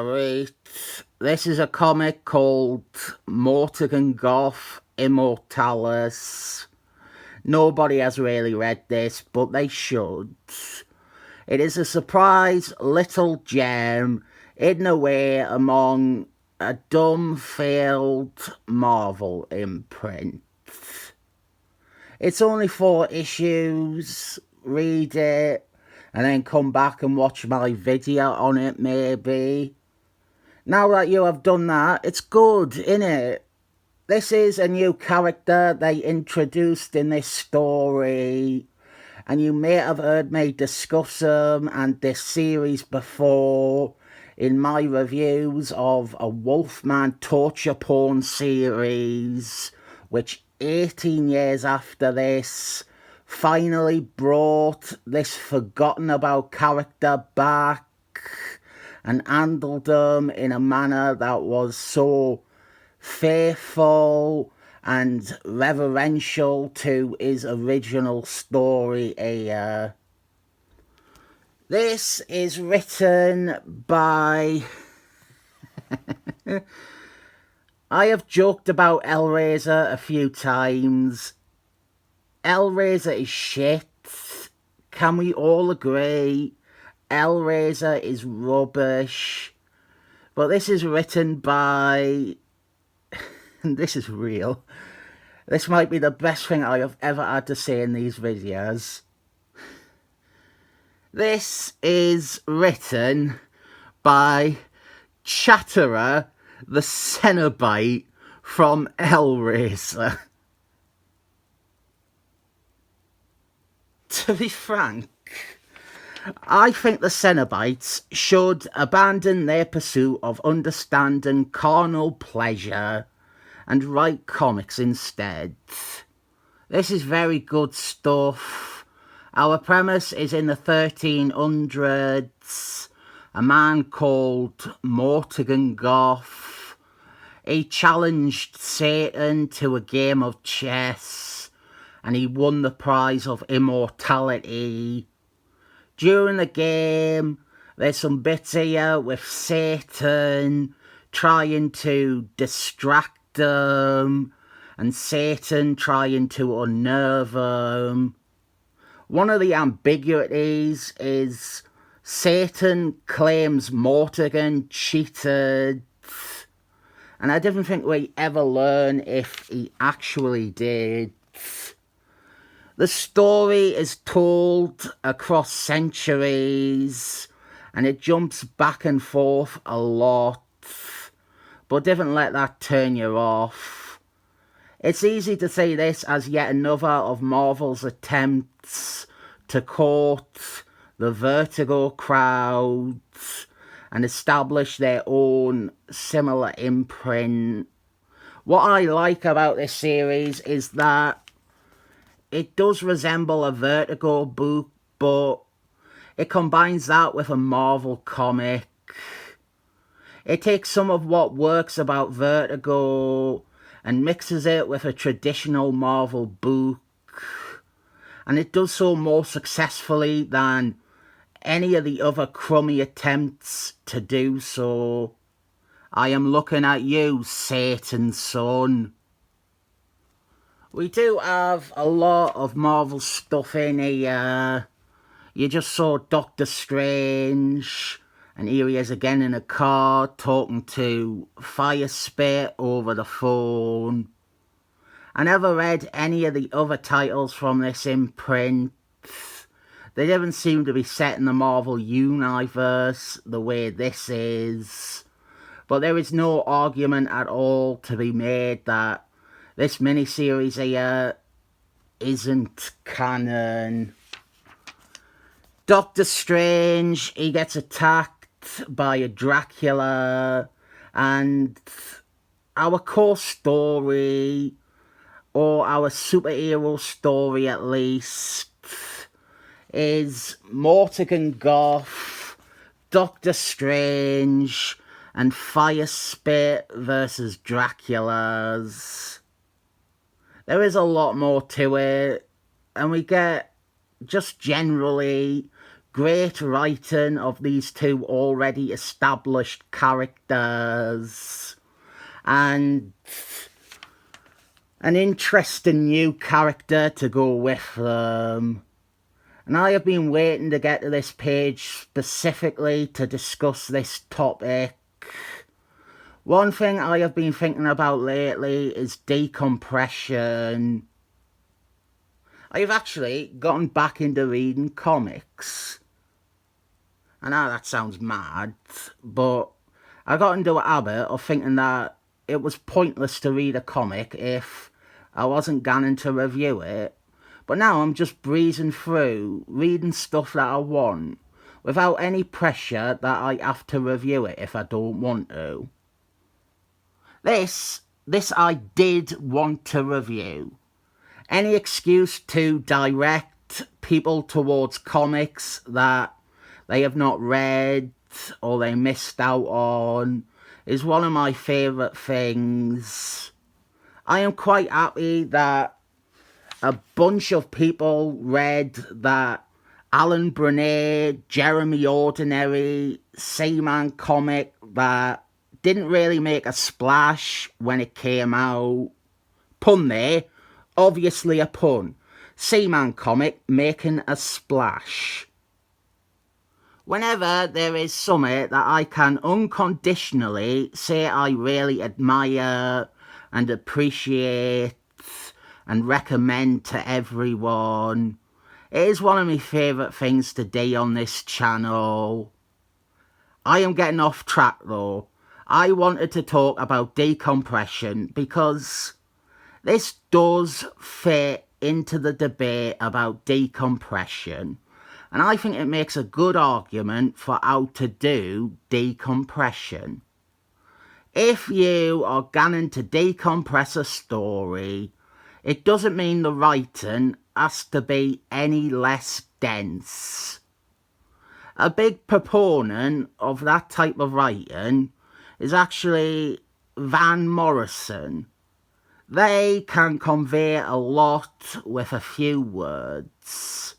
Alright, this is a comic called Mortigan Goth, Immortalis. Nobody has really read this, but they should. It is a surprise little gem hidden away among a dumb, failed Marvel imprint. It's only 4 issues. Read it and then come back and watch my video on it, maybe. Now that you have done that, it's good, innit? This is a new character they introduced in this story, and you may have heard me discuss them and this series before in my reviews of a Wolfman torture porn series, which 18 years after this finally brought this forgotten about character back and handled them in a manner that was so faithful and reverential to his original story here. This is written by... I have joked about Hellraiser a few times. Hellraiser is shit. Can we all agree? Hellraiser is rubbish. But this is written by... this is real. This might be the best thing I have ever had to say in these videos. This is written by Chatterer the Cenobite from Hellraiser. To be frank, I think the Cenobites should abandon their pursuit of understanding carnal pleasure and write comics instead. This is very good stuff. Our premise is in the 1300s. A man called Mortigan Goth. He challenged Satan to a game of chess, and he won the prize of immortality. During the game, there's some bits here with Satan trying to distract them, and Satan trying to unnerve them. One of the ambiguities is Satan claims Mortigan cheated, and I didn't think we ever learn if he actually did. The story is told across centuries, and it jumps back and forth a lot, but don't let that turn you off. It's easy to see this as yet another of Marvel's attempts to court the Vertigo crowd and establish their own similar imprint. What I like about this series is that it does resemble a Vertigo book, but it combines that with a Marvel comic. It takes some of what works about Vertigo and mixes it with a traditional Marvel book, and it does so more successfully than any of the other crummy attempts to do so. I am looking at you, Satan's son. We do have a lot of Marvel stuff in here. You just saw Doctor Strange, and here he is again in a car talking to Firespit over the phone. I never read any of the other titles from this imprint. They didn't seem to be set in the Marvel Universe the way this is. But there is no argument at all to be made that this miniseries here isn't canon. Doctor Strange, he gets attacked by a Dracula, and our core story, or our superhero story at least, is Mortigan Goth, Doctor Strange, and Firespit versus Draculas. There is a lot more to it, and we get just generally great writing of these two already established characters, and an interesting new character to go with them. And I have been waiting to get to this page specifically to discuss this topic. One thing I have been thinking about lately is decompression. I've actually gotten back into reading comics. I know that sounds mad, but I got into a habit of thinking that it was pointless to read a comic if I wasn't going to review it. But now I'm just breezing through, reading stuff that I want, without any pressure that I have to review it if I don't want to. This I did want to review. Any excuse to direct people towards comics that they have not read or they missed out on is one of my favourite things. I am quite happy that a bunch of people read that Alan Brunner, Jeremy Ordinary, Seaman comic that didn't really make a splash when it came out. Pun there, obviously a pun. Seaman comic making a splash. Whenever there is something that I can unconditionally say I really admire and appreciate and recommend to everyone, it is one of my favourite things to do on this channel. I am getting off track though. I wanted to talk about decompression because this does fit into the debate about decompression, and I think it makes a good argument for how to do decompression. If you are going to decompress a story, it doesn't mean the writing has to be any less dense. A big proponent of that type of writing is actually Van Morrison. They can convey a lot with a few words.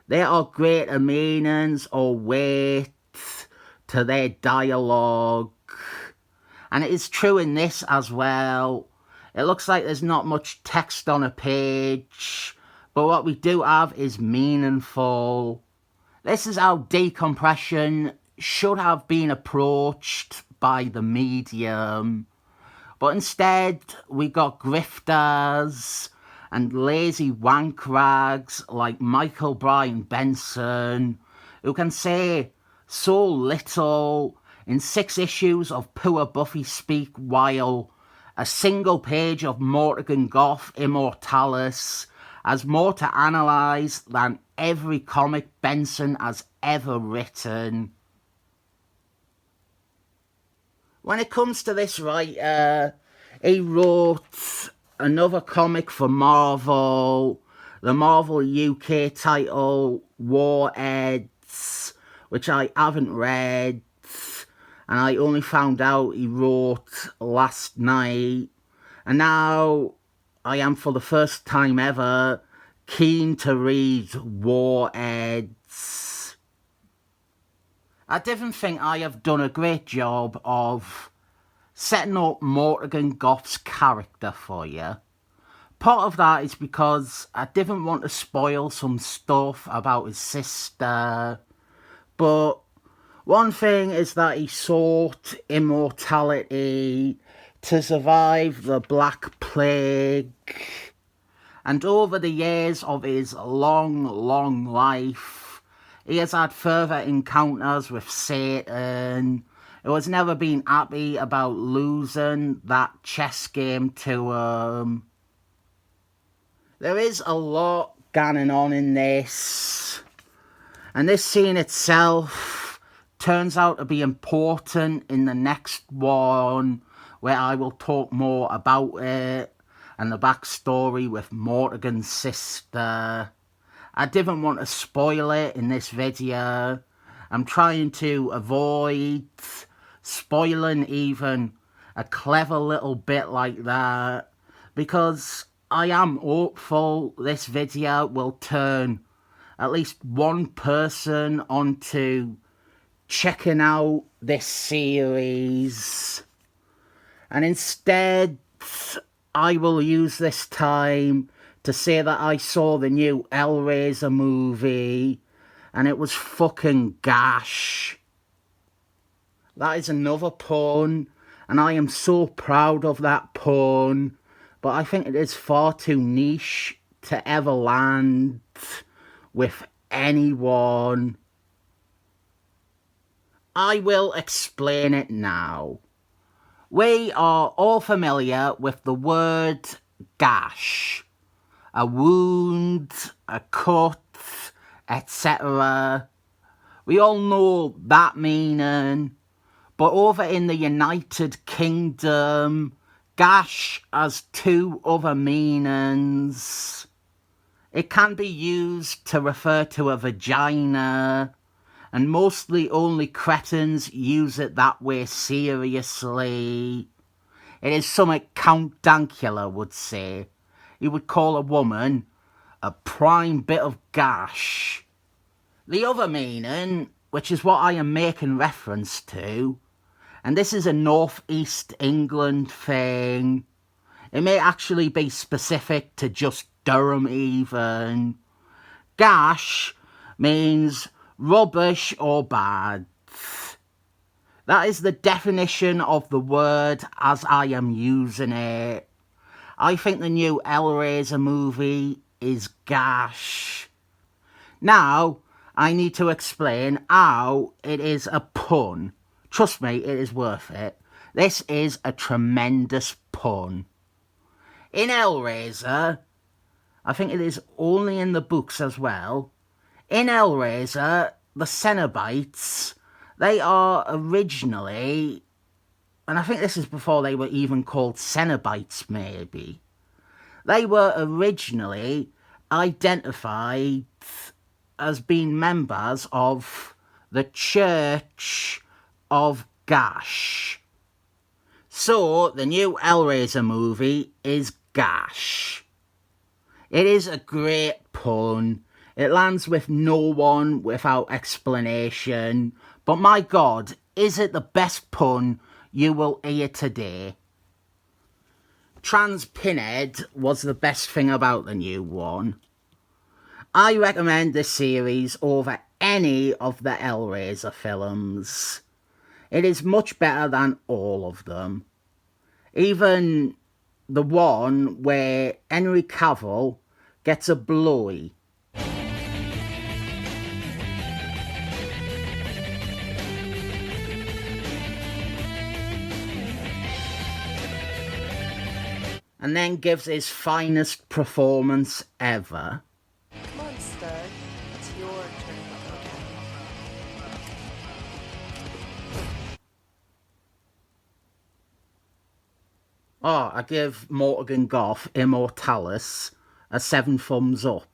There are greater meanings or weight to their dialogue. And it is true in this as well. It looks like there's not much text on a page, but what we do have is meaningful. This is how decompression should have been approached by the medium. But instead, we got grifters and lazy wank rags like Michael Bryan Benson, who can say so little in 6 issues of poor Buffy speak, while a single page of Mortigan Goth Immortalis has more to analyse than every comic Benson has ever written. When it comes to this writer, he wrote another comic for Marvel, the Marvel UK title Warheads, which I haven't read, and I only found out he wrote last night, and now I am for the first time ever keen to read Warheads. I didn't think I have done a great job of setting up Mortigan Goth's character for you. Part of that is because I didn't want to spoil some stuff about his sister, but one thing is that he sought immortality to survive the Black Plague, and over the years of his long life, he has had further encounters with Satan, who has never been happy about losing that chess game to him. There is a lot going on in this, and this scene itself turns out to be important in the next one, where I will talk more about it and the backstory with Mortigan's sister. I didn't want to spoil it in this video. I'm trying to avoid spoiling even a clever little bit like that, because I am hopeful this video will turn at least one person onto checking out this series. And instead, I will use this time to say that I saw the new Hellraiser movie and it was fucking gash. That is another pun, and I am so proud of that pun, but I think it is far too niche to ever land with anyone. I will explain it now. We are all familiar with the word gash. A wound, a cut, etc. We all know that meaning, but over in the United Kingdom, gash has two other meanings. It can be used to refer to a vagina, and mostly only cretins use it that way seriously. It is something Count Dankula would say. He would call a woman a prime bit of gash. The other meaning, which is what I am making reference to, and this is a North East England thing. It may actually be specific to just Durham even. Gash means rubbish or bad. That is the definition of the word as I am using it. I think the new Hellraiser movie is gash. Now, I need to explain how it is a pun. Trust me, it is worth it. This is a tremendous pun. In Hellraiser, I think it is only in the books as well. In Hellraiser, the Cenobites, they are originally, and I think this is before they were even called Cenobites maybe, they were originally identified as being members of the Church of Gash. So, the new Hellraiser movie is gash. It is a great pun. It lands with no one without explanation. But my God, is it the best pun you will hear today? Trans Pinhead was the best thing about the new one. I recommend this series over any of the Hellraiser films. It is much better than all of them. Even the one where Henry Cavill gets a blowy. And then gives his finest performance ever. Come on, stud. It's your turn. Oh, I give Mortigan Goth, Immortalis, a 7 thumbs up.